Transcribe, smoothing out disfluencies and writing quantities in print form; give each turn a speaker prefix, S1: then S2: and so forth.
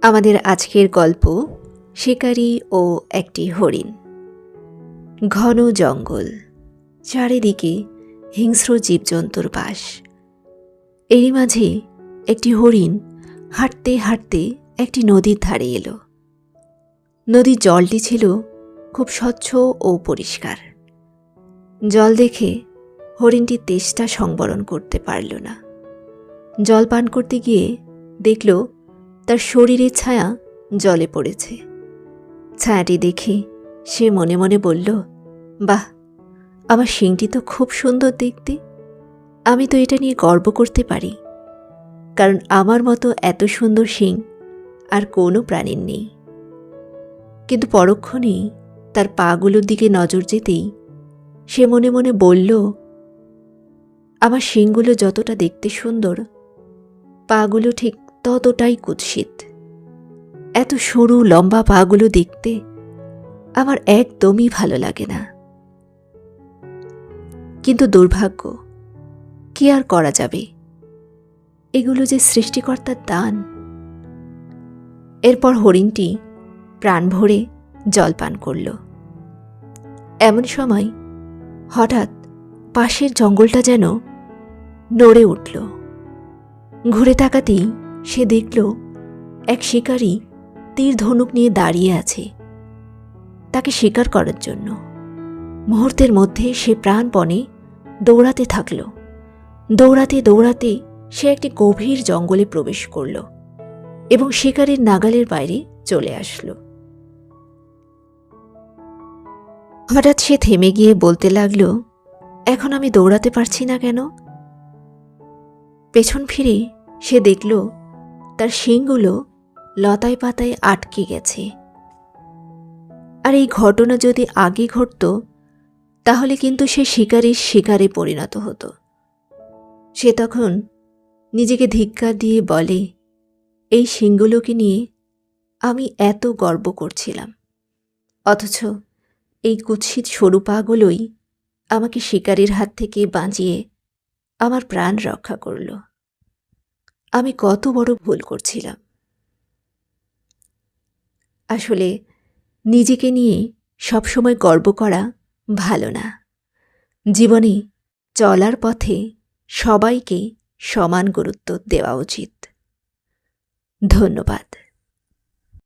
S1: আমাদের আজকের গল্প শিকারী ও একটি হরিণ। ঘন জঙ্গল, চারিদিকে হিংস্র জীবজন্তুর বাস। এরই মাঝে একটি হরিণ হাঁটতে হাঁটতে একটি নদীর ধারে এলো। নদীর জলটি ছিল খুব স্বচ্ছ ও পরিষ্কার। জল দেখে হরিণটি তেষ্টা সংবরণ করতে পারল না। জল পান করতে গিয়ে দেখল তার শরীরের ছায়া জলে পড়েছে। ছায়াটি দেখে সে মনে মনে বলল, বাহ, আমার শিংটি তো খুব সুন্দর দেখতে। আমি তো এটা নিয়ে গর্ব করতে পারি, কারণ আমার মতো এত সুন্দর শিং আর কোনো প্রাণীর নেই। কিন্তু পরক্ষণেই তার পাগুলোর দিকে নজর যেতেই সে মনে মনে বলল, আমার শিংগুলো যতটা দেখতে সুন্দর, পাগুলো ঠিক ততটাই কুৎসিত। এত সরু লম্বা পাগুলো দেখতে আমার একদমই ভালো লাগে না। কিন্তু দুর্ভাগ্য, কি আর করা যাবে, এগুলো যে সৃষ্টিকর্তার দান। এরপর হরিণটি প্রাণ ভরে জল পান করল। এমন সময় হঠাৎ পাশের জঙ্গলটা যেন নড়ে উঠল। ঘুরে তাকাতেই সে দেখল এক শিকারী তীর ধনুক নিয়ে দাঁড়িয়ে আছে তাকে শিকার করার জন্য। মুহূর্তের মধ্যে সে প্রাণপণে দৌড়াতে থাকল। দৌড়াতে দৌড়াতে সে একটি গভীর জঙ্গলে প্রবেশ করল এবং শিকারীর নাগালের বাইরে চলে আসলো। হঠাৎ সে থেমে গিয়ে বলতে লাগল, এখন আমি দৌড়াতে পারছি না কেন? পেছন ফিরে সে দেখল তার শিংগুলো লতায় পাতায় আটকে গেছে। আর এই ঘটনা যদি আগে ঘটত, তাহলে কিন্তু সে শিকারীর শিকারে পরিণত হতো। সে তখন নিজেকে ধিক্কার দিয়ে বলে, এই শিংগুলোকে নিয়ে আমি এত গর্ব করছিলাম, অথচ এই কুৎসিত সরু পাগুলোই আমাকে শিকারীর হাত থেকে বাঁচিয়ে আমার প্রাণ রক্ষা করল। আমি কত বড় ভুল করছিলাম। আসলে নিজেকে নিয়ে সবসময় গর্ব করা ভালো না। জীবনে চলার পথে সবাইকে সমান গুরুত্ব দেওয়া উচিত। ধন্যবাদ।